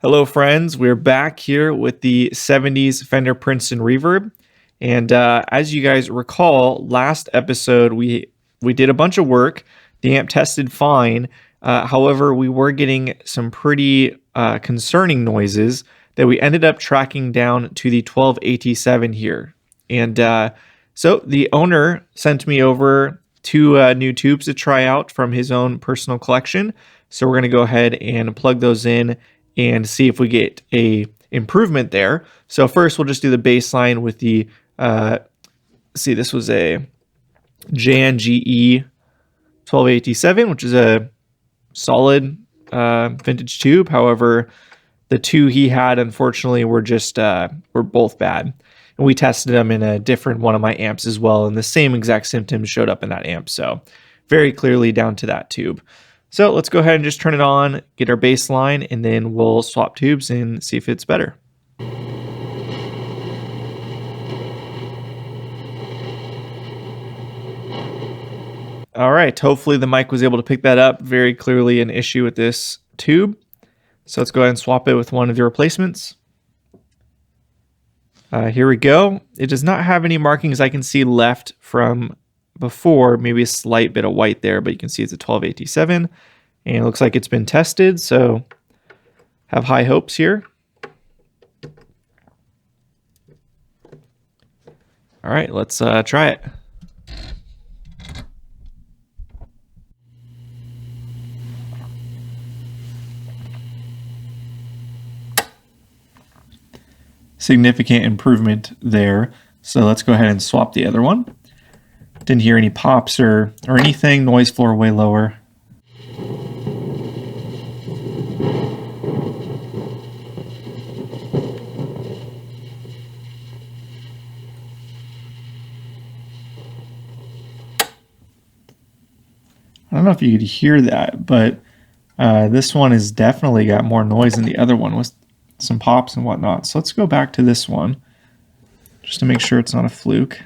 Hello, friends. We're back here with the 70s Fender Princeton Reverb. And as you guys recall, last episode we did a bunch of work. The amp tested fine. However, we were getting some pretty concerning noises that we ended up tracking down to the 1287 here. And so the owner sent me over two new tubes to try out from his own personal collection. So we're going to go ahead and plug those in and see if we get a improvement there. So first we'll just do the baseline with the, this was a Jan GE 1287, which is a solid vintage tube. However, the two he had, unfortunately, were both bad. And we tested them in a different one of my amps as well, and the same exact symptoms showed up in that amp. So very clearly down to that tube. So let's go ahead and just turn it on, get our bass line, and then we'll swap tubes and see if it's better. All right, hopefully the mic was able to pick that up. Very clearly an issue with this tube. So let's go ahead and swap it with one of the replacements. Here we go. It does not have any markings I can see left from before, maybe a slight bit of white there, but you can see it's a 1287 and it looks like it's been tested, so have high hopes here. All right, let's try it. Significant improvement there. So let's go ahead and swap the other one. Didn't hear any pops or anything. Noise floor way lower. I don't know if you could hear that, but this one has definitely got more noise than the other one with some pops and whatnot. So let's go back to this one just to make sure it's not a fluke.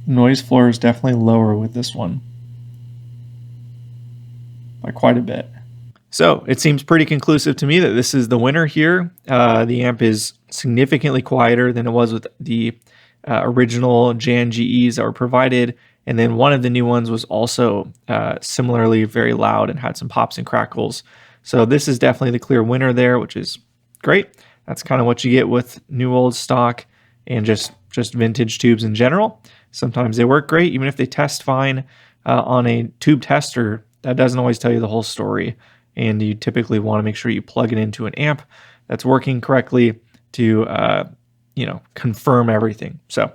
Noise floor is definitely lower with this one by quite a bit. So it seems pretty conclusive to me that this is the winner here. The amp is significantly quieter than it was with the original Jan GEs that were provided. And then one of the new ones was also similarly very loud and had some pops and crackles. So this is definitely the clear winner there, which is great. That's kind of what you get with new old stock and just vintage tubes in general. Sometimes they work great, even if they test fine on a tube tester. That doesn't always tell you the whole story. And you typically want to make sure you plug it into an amp that's working correctly to, confirm everything. So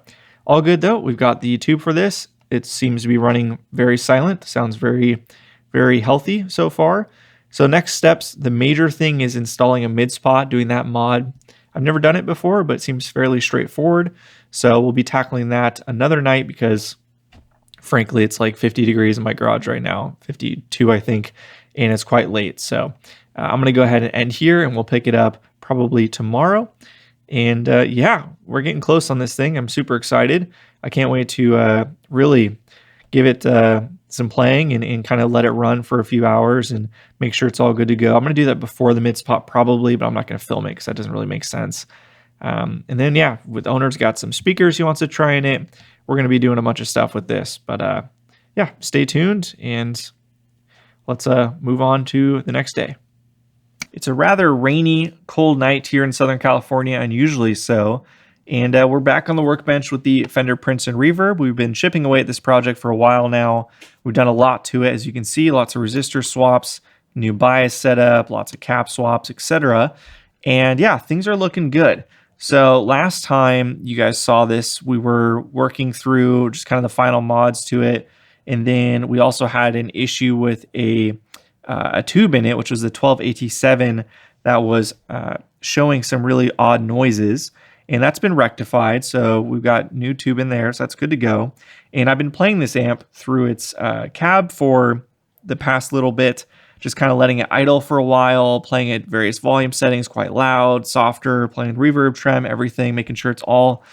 all good though. We've got the tube for this. It seems to be running very silent. Sounds very, very healthy so far. So next steps, the major thing is installing a mid spot, doing that mod. I've never done it before, but it seems fairly straightforward. So we'll be tackling that another night because frankly, it's like 50 degrees in my garage right now, 52, I think, and it's quite late. So I'm going to go ahead and end here and we'll pick it up probably tomorrow. And yeah, we're getting close on this thing. I'm super excited. I can't wait to really give it some playing and kind of let it run for a few hours and make sure it's all good to go. I'm going to do that before the mid spot probably, but I'm not going to film it because that doesn't really make sense. And then, yeah, with owner's got some speakers he wants to try in it. We're going to be doing a bunch of stuff with this. But yeah, stay tuned and let's move on to the next day. It's a rather rainy, cold night here in Southern California, unusually so. And we're back on the workbench with the Fender Princeton Reverb. We've been chipping away at this project for a while now. We've done a lot to it, as you can see, lots of resistor swaps, new bias setup, lots of cap swaps, etc. And yeah, things are looking good. So last time you guys saw this, we were working through just kind of the final mods to it. And then we also had an issue with a tube in it, which was the 1287 that was showing some really odd noises. And that's been rectified. So we've got new tube in there. So that's good to go. And I've been playing this amp through its cab for the past little bit just kind of letting it idle for a while, playing at various volume settings, quite loud, softer, playing reverb, trem, everything, making sure it's all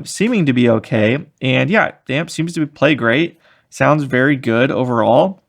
seeming to be okay. And yeah, the amp seems to play great. Sounds very good overall.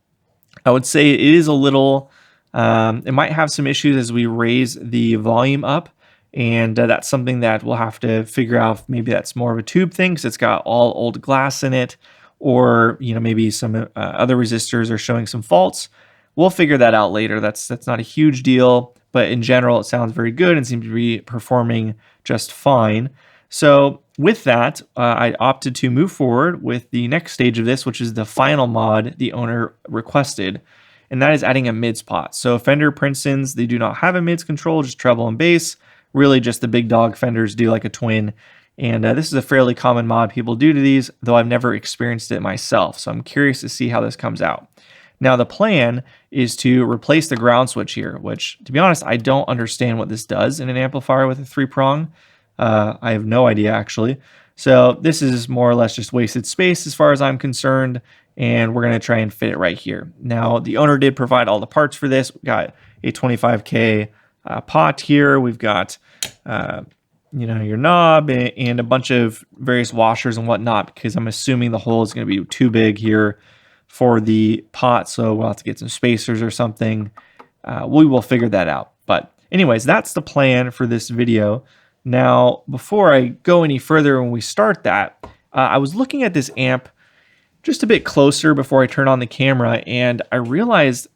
I would say it is a little, it might have some issues as we raise the volume up. And that's something that we'll have to figure out. Maybe that's more of a tube thing because it's got all old glass in it, or maybe some other resistors are showing some faults. We'll figure that out later. That's not a huge deal, but in general, it sounds very good and seems to be performing just fine. So with that, I opted to move forward with the next stage of this, which is the final mod the owner requested, and that is adding a mids pot. So Fender Princetons, they do not have a mids control, just treble and bass. Really just the big dog Fenders do like a twin. And this is a fairly common mod people do to these, though I've never experienced it myself. So I'm curious to see how this comes out. Now the plan is to replace the ground switch here, which to be honest, I don't understand what this does in an amplifier with a 3-prong. I have no idea actually. So this is more or less just wasted space as far as I'm concerned, and we're going to try and fit it right here. Now the owner did provide all the parts for this. We got a 25K pot here. We've got your knob and a bunch of various washers and whatnot, because I'm assuming the hole is going to be too big here for the pot, so we'll have to get some spacers or something. We will figure that out. But anyways, that's the plan for this video. Now, before I go any further when we start that, I was looking at this amp just a bit closer before I turned on the camera, and I realized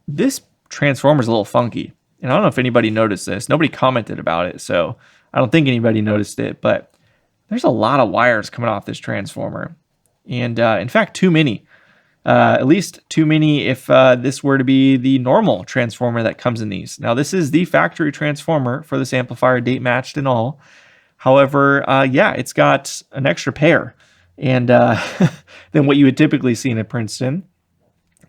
this transformer is a little funky. And I don't know if anybody noticed this. Nobody commented about it, so I don't think anybody noticed it, but there's a lot of wires coming off this transformer. And in fact, too many. At least too many if this were to be the normal transformer that comes in these. Now, this is the factory transformer for this amplifier, date matched and all. However, yeah, it's got an extra pair and than what you would typically see in a Princeton.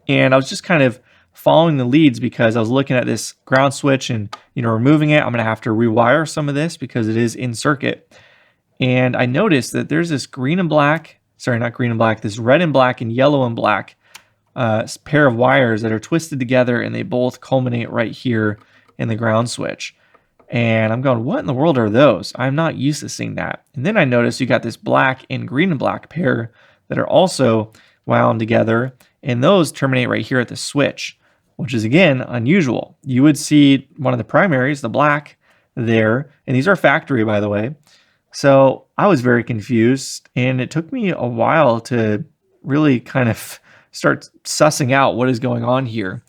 And I was just kind of following the leads because I was looking at this ground switch and removing it. I'm going to have to rewire some of this because it is in circuit. And I noticed that there's this green and black, sorry, not green and black, this red and black and yellow and black pair of wires that are twisted together, and they both culminate right here in the ground switch. And I'm going, what in the world are those? I'm not used to seeing that. And then I noticed you got this black and green and black pair that are also wound together, and those terminate right here at the switch, which is again unusual. You would see one of the primaries, the black there, and these are factory, by the way. So I was very confused, and it took me a while to really kind of start sussing out what is going on here.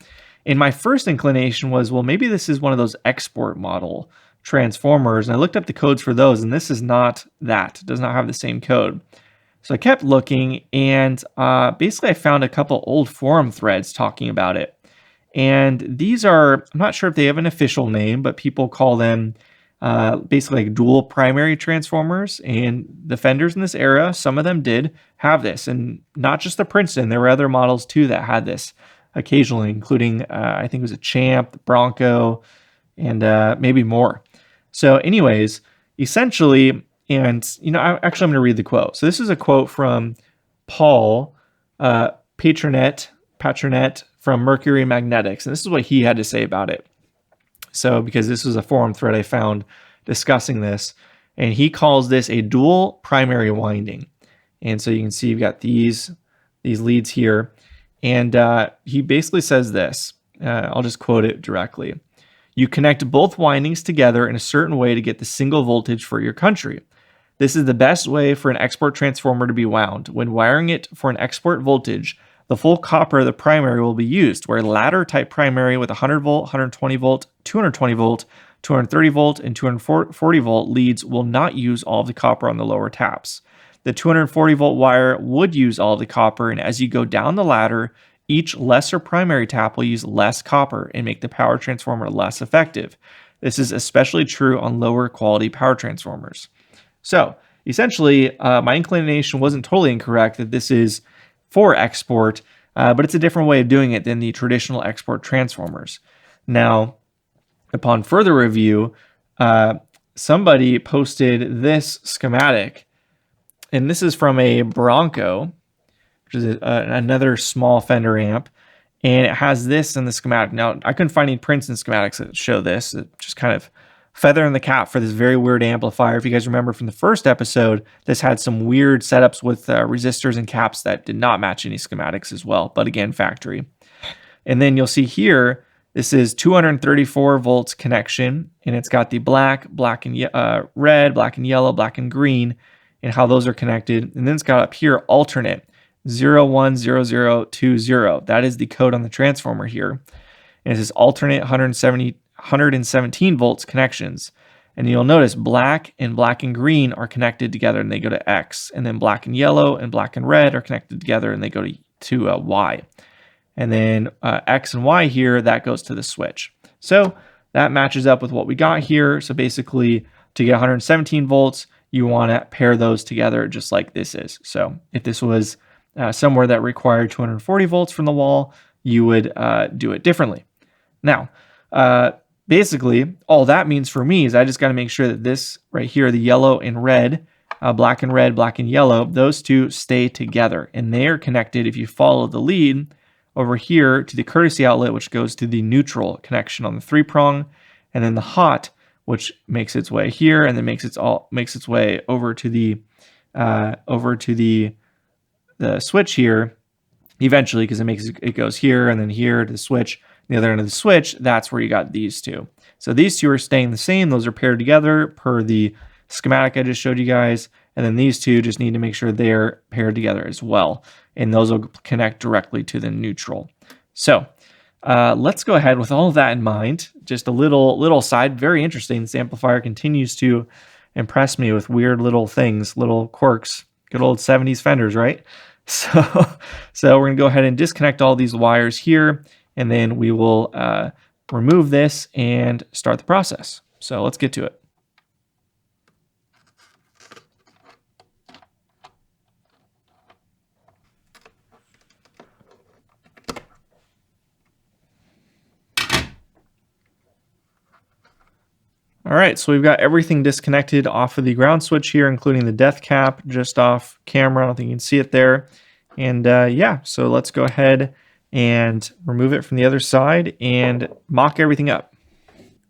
And my first inclination was, well, maybe this is one of those export model transformers. And I looked up the codes for those, and this is not that. It does not have the same code. So I kept looking, and basically I found a couple old forum threads talking about it. And these are, I'm not sure if they have an official name, but people call them basically like dual primary transformers. And the Fenders in this era, some of them did have this, and not just the Princeton. There were other models too that had this occasionally, including I think it was a Champ, the Bronco, and maybe more. So anyways, essentially, and actually I'm going to read the quote. So this is a quote from Paul Patronet from Mercury Magnetics, and this is what he had to say about it. So because this was a forum thread I found discussing this, and he calls this a dual primary winding. And so you can see you've got these leads here, and he basically says this. I'll just quote it directly. You connect both windings together in a certain way to get the single voltage for your country. This is the best way for an export transformer to be wound. When wiring it for an export voltage, the full copper of the primary will be used, where ladder type primary with 100 volt, 120 volt, 220 volt, 230 volt, and 240 volt leads will not use all of the copper on the lower taps. The 240 volt wire would use all of the copper, and as you go down the ladder, each lesser primary tap will use less copper and make the power transformer less effective. This is especially true on lower quality power transformers. So essentially, my inclination wasn't totally incorrect that this is for export, but it's a different way of doing it than the traditional export transformers. Now, upon further review, somebody posted this schematic, and this is from a Bronco, which is another small Fender amp, and it has this in the schematic. Now, I couldn't find any prints and schematics that show this. It just kind of feather in the cap for this very weird amplifier. If you guys remember from the first episode, this had some weird setups with resistors and caps that did not match any schematics as well, but again, factory. And then you'll see here, this is 234 volts connection, and it's got the black, black and red, black and yellow, black and green, and how those are connected. And then it's got up here alternate 010020. That is the code on the transformer here. And it says alternate 117 volts connections. And you'll notice black and green are connected together and they go to X. And then black and yellow and black and red are connected together and they go to Y. And then X and Y here, that goes to the switch. So that matches up with what we got here. So basically, to get 117 volts, you want to pair those together just like this is. So if this was somewhere that required 240 volts from the wall, you would do it differently. Now, basically, all that means for me is I just got to make sure that this right here, the yellow and red, black and red, black and yellow, those two stay together. And they are connected, if you follow the lead, over here to the courtesy outlet, which goes to the neutral connection on the 3-prong, and then the hot, which makes its way here, and then makes its way over to the switch here eventually, because it goes here and then here to the switch. The other end of the switch, that's where you got these two. So these two are staying the same. Those are paired together per the schematic I just showed you guys. And then these two just need to make sure they're paired together as well. And those will connect directly to the neutral. So let's go ahead with all of that in mind. Just a little side, very interesting. This amplifier continues to impress me with weird little things, little quirks. Good old 70s Fenders, right? So we're gonna go ahead and disconnect all these wires here, and then we will remove this and start the process. So let's get to it. All right, so we've got everything disconnected off of the ground switch here, including the death cap just off camera. I don't think you can see it there. And yeah, so let's go ahead and remove it from the other side and mock everything up.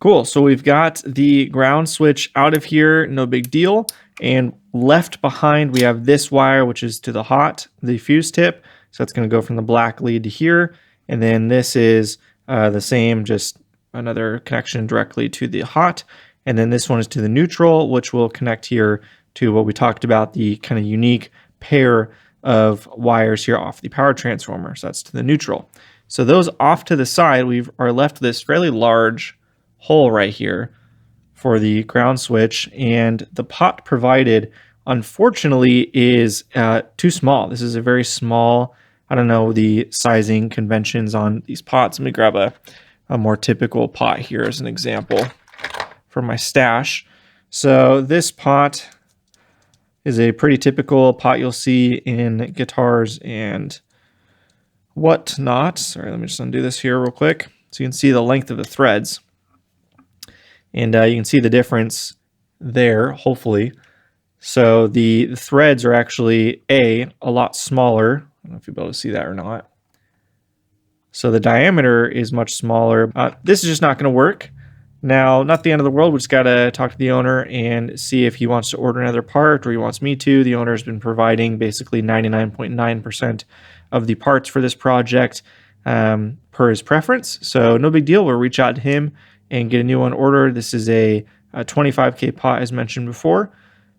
Cool, so we've got the ground switch out of here, no big deal. And left behind, we have this wire, which is to the hot, the fuse tip. So it's gonna go from the black lead to here. And then this is the same, just another connection directly to the hot. And then this one is to the neutral, which will connect here to what we talked about, the kind of unique pair of wires here off the power transformer. So that's to the neutral. So those off to the side, we are left with this fairly large hole right here for the ground switch. And the pot provided, unfortunately, is too small. This is a very small, I don't know the sizing conventions on these pots. Let me grab a more typical pot here as an example for my stash. So this pot is a pretty typical pot you'll see in guitars and whatnot. Sorry, let me just undo this here real quick. So you can see the length of the threads. And you can see the difference there, hopefully. So the threads are actually a lot smaller. I don't know if you'll be able to see that or not. So the diameter is much smaller. This is just not going to work. Now, not the end of the world. We just got to talk to the owner and see if he wants to order another part or he wants me to. The owner has been providing basically 99.9% of the parts for this project per his preference. So no big deal. We'll reach out to him and get a new one ordered. This is a 25K pot as mentioned before.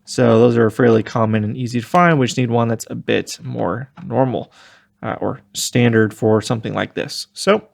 So those are fairly common and easy to find. We just need one that's a bit more normal or standard for something like this. So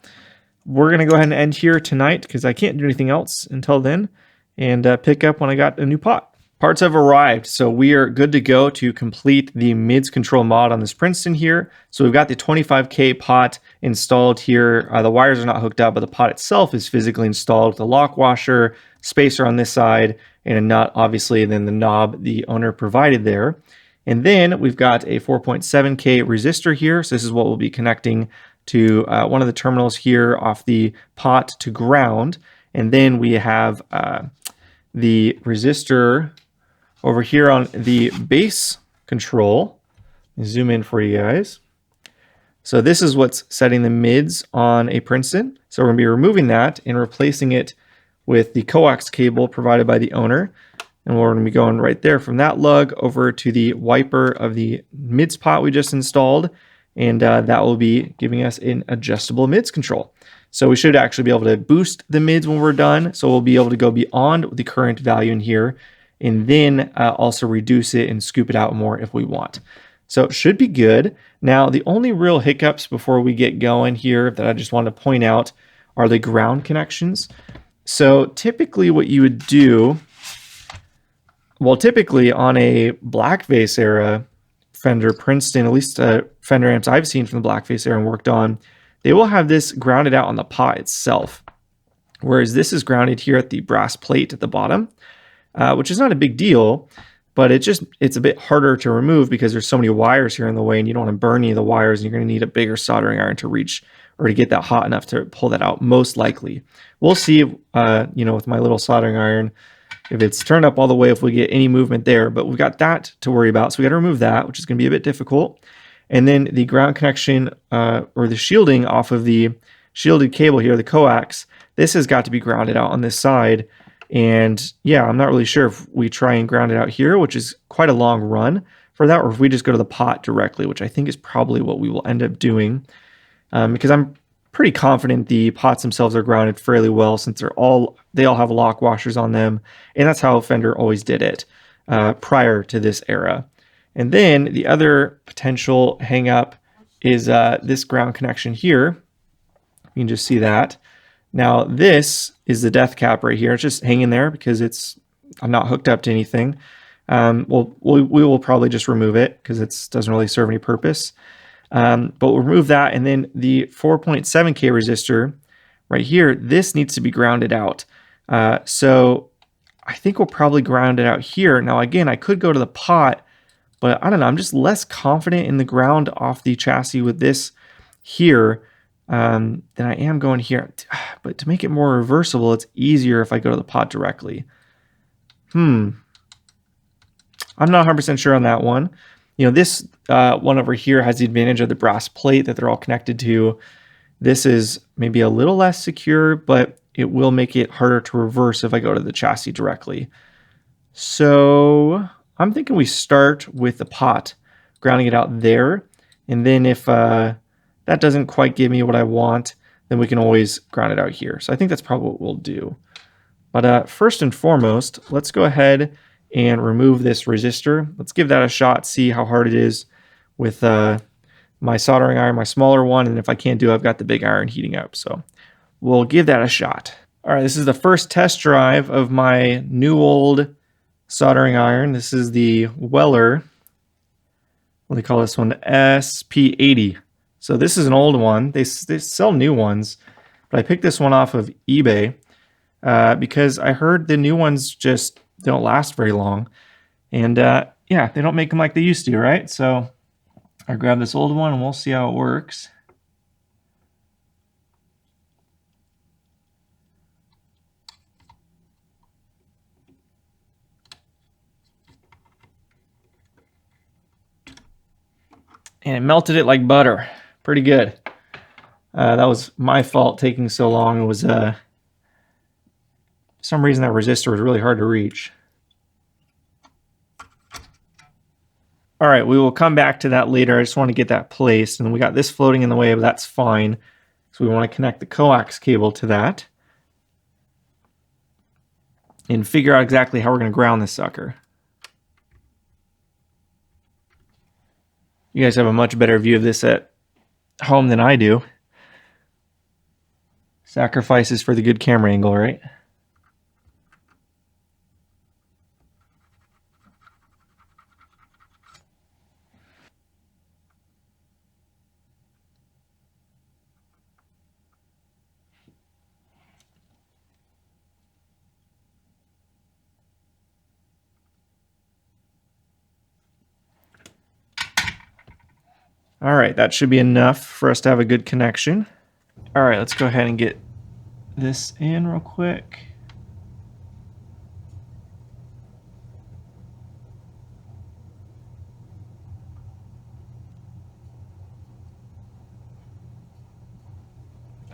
we're going to go ahead and end here tonight because I can't do anything else until then, and pick up when I got a new pot. Parts have arrived, so we are good to go to complete the mids control mod on this Princeton here. So we've got the 25K pot installed here. The wires are not hooked up, but the pot itself is physically installed with a lock washer, spacer on this side, and a nut, obviously, and then the knob the owner provided there. And then we've got a 4.7K resistor here. So this is what we'll be connecting to one of the terminals here off the pot to ground. And then we have the resistor over here on the bass control. Zoom in for you guys. So this is what's setting the mids on a Princeton. So we're going to be removing that and replacing it with the coax cable provided by the owner. And we're going to be going right there from that lug over to the wiper of the mids pot we just installed. And that will be giving us an adjustable mids control. So we should actually be able to boost the mids when we're done. So we'll be able to go beyond the current value in here and then also reduce it and scoop it out more if we want. So it should be good. Now, the only real hiccups before we get going here that I just want to point out are the ground connections. So typically what you would do, well, typically on a blackface era Fender Princeton, at least Fender amps I've seen from the blackface era and worked on, they will have this grounded out on the pot itself. Whereas this is grounded here at the brass plate at the bottom, which is not a big deal, but it's a bit harder to remove because there's so many wires here in the way and you don't want to burn any of the wires, and you're going to need a bigger soldering iron to reach or to get that hot enough to pull that out, most likely. We'll see, with my little soldering iron, if it's turned up all the way, if we get any movement there, but we've got that to worry about. So we got to remove that, which is going to be a bit difficult. And then the ground connection or the shielding off of the shielded cable here, the coax, this has got to be grounded out on this side. And yeah, I'm not really sure if we try and ground it out here, which is quite a long run for that, or if we just go to the pot directly, which I think is probably what we will end up doing, because I'm pretty confident the pots themselves are grounded fairly well since they all have lock washers on them, and that's how Fender always did it prior to this era. And then the other potential hang up is this ground connection here. You can just see that. Now this is the death cap right here. It's just hanging there because I'm not hooked up to anything. We will probably just remove it because it doesn't really serve any purpose. But we'll remove that, and then the 4.7K resistor right here, this needs to be grounded out. So I think we'll probably ground it out here. Now again, I could go to the pot, but I don't know, I'm just less confident in the ground off the chassis with this here than I am going here. But to make it more reversible, it's easier if I go to the pot directly. I'm not 100% sure on that one. This one over here has the advantage of the brass plate that they're all connected to. This is maybe a little less secure, but it will make it harder to reverse if I go to the chassis directly. So I'm thinking we start with the pot, grounding it out there. And then if that doesn't quite give me what I want, then we can always ground it out here. So I think that's probably what we'll do. But first and foremost, let's go ahead and remove this resistor. Let's give that a shot, see how hard it is with my soldering iron, my smaller one, and if I can't do it, I've got the big iron heating up. So we'll give that a shot. All right, this is the first test drive of my new old soldering iron. This is the Weller, what do they call this one? SP80. So this is an old one. They sell new ones, but I picked this one off of eBay because I heard the new ones just don't last very long. And yeah, they don't make them like they used to, right? So I grabbed this old one and we'll see how it works. And it melted it like butter. Pretty good. That was my fault taking so long. It was for some reason that resistor was really hard to reach. All right, we will come back to that later. I just want to get that placed. And we got this floating in the way, but that's fine. So we want to connect the coax cable to that and figure out exactly how we're going to ground this sucker. You guys have a much better view of this at home than I do. Sacrifices for the good camera angle, right? All right, that should be enough for us to have a good connection. All right, let's go ahead and get this in real quick.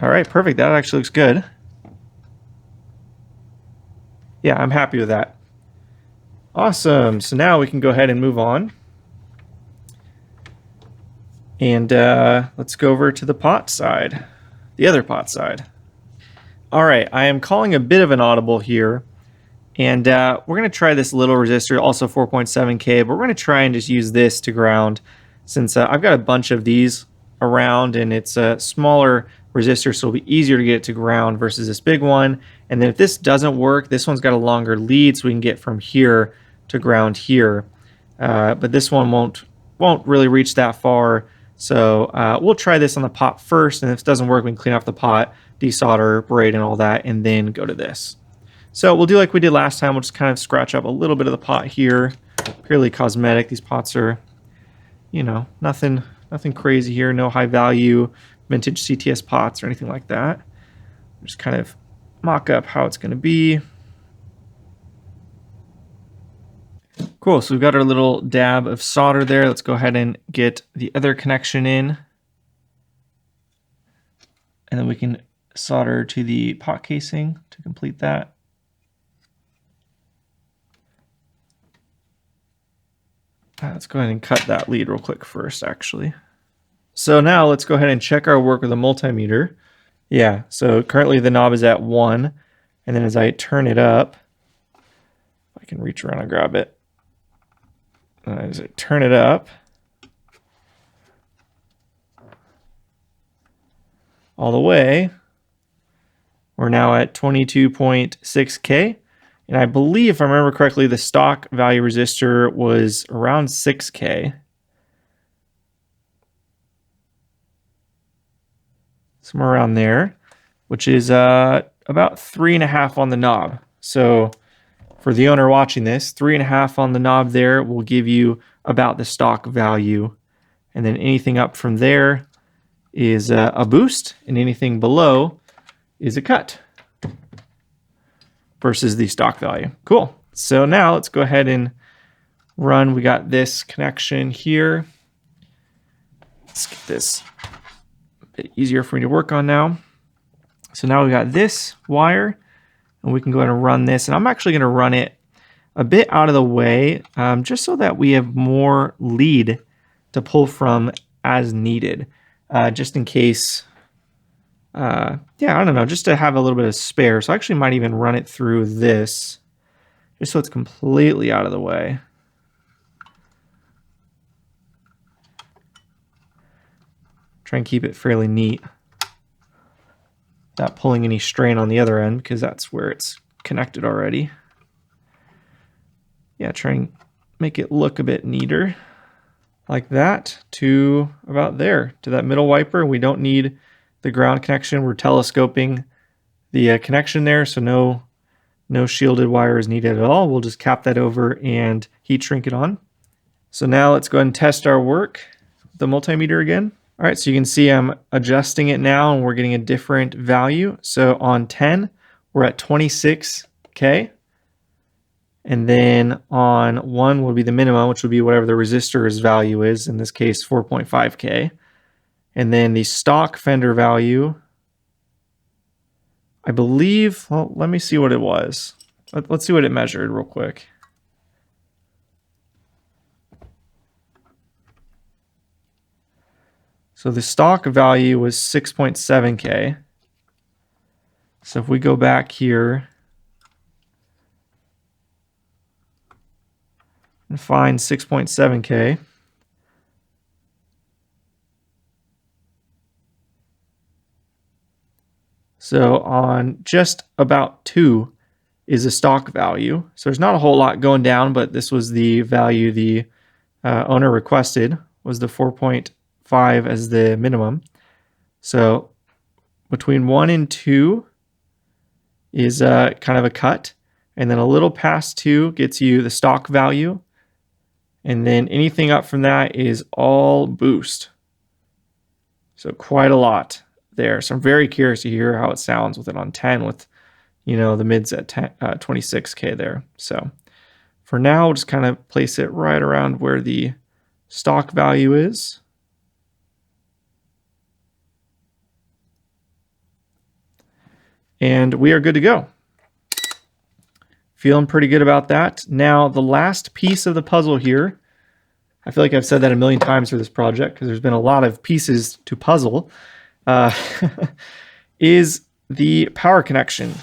All right, perfect. That actually looks good. Yeah, I'm happy with that. Awesome. So now we can go ahead and move on. And let's go over to the pot side, the other pot side. All right, I am calling a bit of an audible here. And we're going to try this little resistor, also 4.7K, but we're going to try and just use this to ground since I've got a bunch of these around and it's a smaller resistor, so it'll be easier to get it to ground versus this big one. And then if this doesn't work, this one's got a longer lead, so we can get from here to ground here. But this one won't really reach that far. So we'll try this on the pot first, and if it doesn't work, we can clean off the pot, desolder, braid, and all that, and then go to this. So we'll do like we did last time. We'll just kind of scratch up a little bit of the pot here. Purely cosmetic. These pots are, you know, nothing crazy here. No high value vintage CTS pots or anything like that. Just kind of mock up how it's going to be. Cool, so we've got our little dab of solder there. Let's go ahead and get the other connection in. And then we can solder to the pot casing to complete that. Let's go ahead and cut that lead real quick first, actually. So now let's go ahead and check our work with a multimeter. Yeah, so currently the knob is at 1. And then as I turn it up, I can reach around and grab it. As I turn it up, all the way, we're now at 22.6K. And I believe, if I remember correctly, the stock value resistor was around 6K. Somewhere around there, which is about 3.5 on the knob. So for the owner watching this, 3.5 on the knob there will give you about the stock value. And then anything up from there is a boost, and anything below is a cut versus the stock value. Cool. So now let's go ahead and run. We got this connection here. Let's get this a bit easier for me to work on now. So now we got this wire, and we can go ahead and run this. And I'm actually going to run it a bit out of the way, just so that we have more lead to pull from as needed, just in case. Yeah, I don't know, just to have a little bit of spare. So I actually might even run it through this, just so it's completely out of the way. Try and keep it fairly neat, not pulling any strain on the other end, because that's where it's connected already. Yeah, try and make it look a bit neater, like that, to about there, to that middle wiper. We don't need the ground connection. We're telescoping the connection there, so no shielded wire is needed at all. We'll just cap that over and heat shrink it on. So now let's go ahead and test our work, the multimeter again. All right, so you can see I'm adjusting it now and we're getting a different value. So on 10, we're at 26K. And then on 1 will be the minimum, which would be whatever the resistor's value is, in this case 4.5K. And then the stock Fender value, I believe, well, let me see what it was. Let's see what it measured real quick. So the stock value was 6.7K. So if we go back here and find 6.7K, so on just about 2 is a stock value. So there's not a whole lot going down, but this was the value the owner requested, was the 4.5 as the minimum. So between 1 and 2 is kind of a cut. And then a little past 2 gets you the stock value. And then anything up from that is all boost. So quite a lot there. So I'm very curious to hear how it sounds with it on 10 with, you know, the mids at 26K there. So for now, we'll just kind of place it right around where the stock value is. and we are good to go. Feeling pretty good about that. Now, the last piece of the puzzle here, I feel like I've said that a million times for this project because there's been a lot of pieces to puzzle, is the power connection.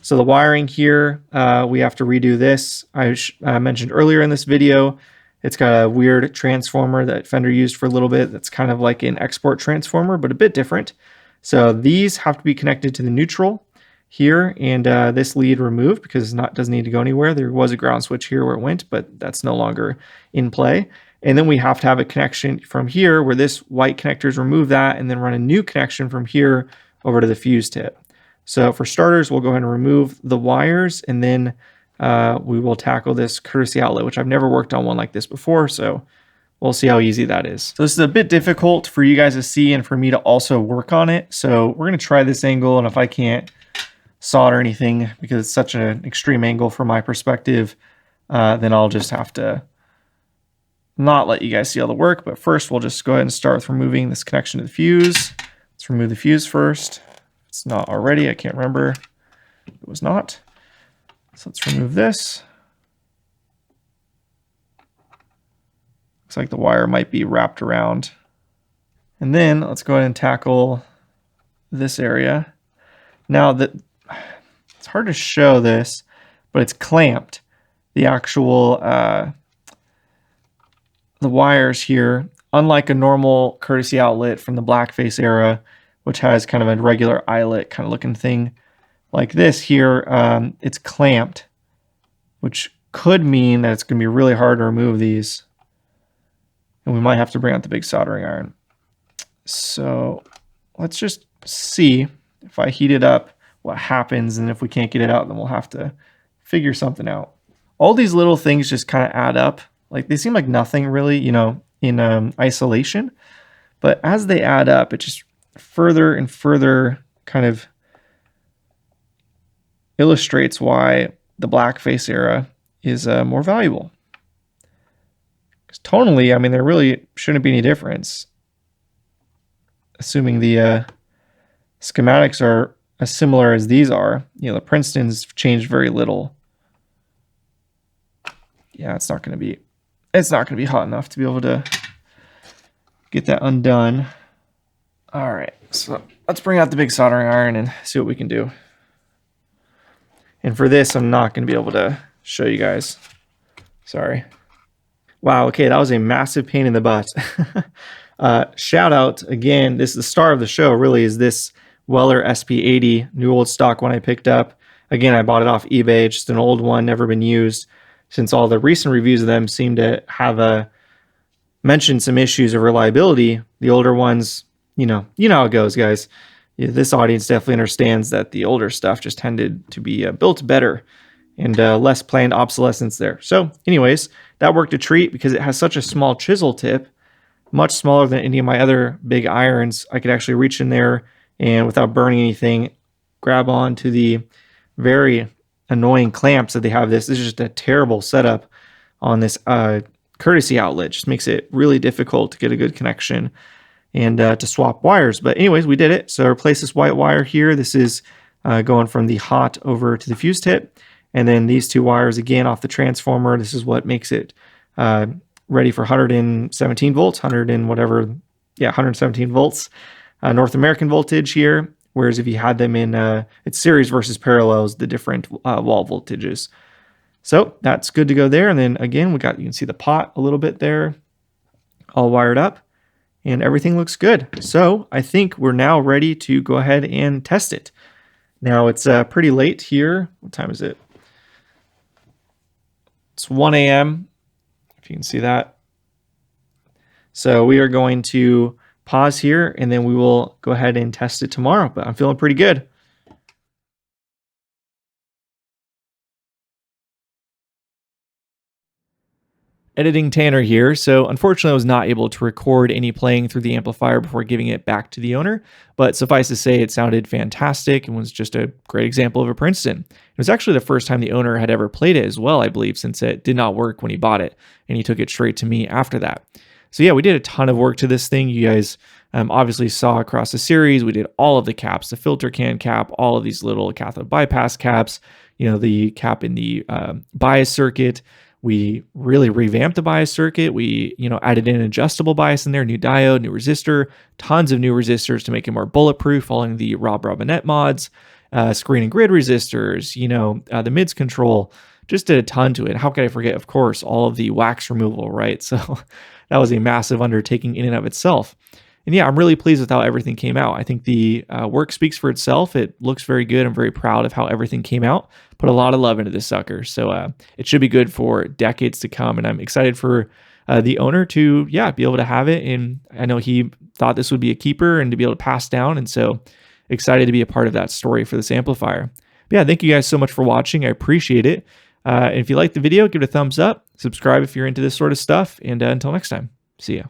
So the wiring here, we have to redo this. I mentioned earlier in this video, it's got a weird transformer that Fender used for a little bit. That's kind of like an export transformer, but a bit different. So these have to be connected to the neutral here, and this lead removed because it doesn't need to go anywhere. There was a ground switch here where it went, but that's no longer in play. And then we have to have a connection from here where this white connector is remove that, and then run a new connection from here over to the fuse tip. So for starters, we'll go ahead and remove the wires, and then we will tackle this courtesy outlet, which I've never worked on one like this before, so we'll see how easy that is. So this is a bit difficult for you guys to see and for me to also work on it. So we're gonna try this angle, and if I can't solder anything because it's such an extreme angle from my perspective, then I'll just have to not let you guys see all the work. But first, we'll just go ahead and start with removing this connection to the fuse. Let's remove the fuse first. It's not already, I can't remember. It was not. So let's remove this. Looks like the wire might be wrapped around. And then let's go ahead and tackle this area. Now that it's hard to show this, but it's clamped. The actual the wires here, unlike a normal courtesy outlet from the blackface era, which has kind of a regular eyelet kind of looking thing, like this here, it's clamped, which could mean that it's going to be really hard to remove these, and we might have to bring out the big soldering iron. So let's just see if I heat it up what happens, and if we can't get it out, then we'll have to figure something out. All these little things just kind of add up. Like, they seem like nothing really, you know, in isolation, but as they add up, it just further and further kind of illustrates why the blackface era is more valuable. Because tonally, I mean, there really shouldn't be any difference, assuming the schematics are as similar as these are. You know, the Princeton's changed very little. Yeah, it's not going to be hot enough to be able to get that undone. All right, so let's bring out the big soldering iron and see what we can do. And for this, I'm not going to be able to show you guys. Sorry. Wow, okay, that was a massive pain in the butt. Shout out, again, this is the star of the show, really, is this Weller SP80, new old stock one I picked up. Again, I bought it off eBay, just an old one, never been used, since all the recent reviews of them seem to have mentioned some issues of reliability. The older ones, you know how it goes, guys. Yeah, this audience definitely understands that the older stuff just tended to be built better and less planned obsolescence there. So anyways, that worked a treat because it has such a small chisel tip, much smaller than any of my other big irons. I could actually reach in there and without burning anything, grab on to the very annoying clamps that they have. This is just a terrible setup on this courtesy outlet. Just makes it really difficult to get a good connection and to swap wires. But anyways, we did it. So replace this white wire here. This is going from the hot over to the fuse tip. And then these two wires again off the transformer. This is what makes it ready for 117 volts, 100 and whatever, yeah, 117 volts. North American voltage here. Whereas if you had them in, it's series versus parallels, the different wall voltages. So that's good to go there. And then again, you can see the pot a little bit there, all wired up, and everything looks good. So I think we're now ready to go ahead and test it. Now it's pretty late here. What time is it? It's 1 a.m. if you can see that. So we are going to pause here and then we will go ahead and test it tomorrow, but I'm feeling pretty good. Editing Tanner here. So unfortunately I was not able to record any playing through the amplifier before giving it back to the owner, but suffice to say it sounded fantastic and was just a great example of a Princeton. It was actually the first time the owner had ever played it as well, I believe, since it did not work when he bought it and he took it straight to me after that. So yeah, we did a ton of work to this thing. You guys obviously saw across the series, we did all of the caps, the filter can cap, all of these little cathode bypass caps, the cap in the bias circuit. We really revamped the bias circuit. We, added in an adjustable bias in there, new diode, new resistor, tons of new resistors to make it more bulletproof, following the Rob Robinette mods, screen and grid resistors, the mids control. Just did a ton to it. How could I forget, of course, all of the wax removal, right? So that was a massive undertaking in and of itself. And yeah, I'm really pleased with how everything came out. I think the work speaks for itself. It looks very good. I'm very proud of how everything came out. Put a lot of love into this sucker. So it should be good for decades to come. And I'm excited for the owner to, be able to have it. And I know he thought this would be a keeper and to be able to pass down. And so excited to be a part of that story for this amplifier. But yeah, thank you guys so much for watching. I appreciate it. And if you liked the video, give it a thumbs up. Subscribe if you're into this sort of stuff. And until next time, see ya.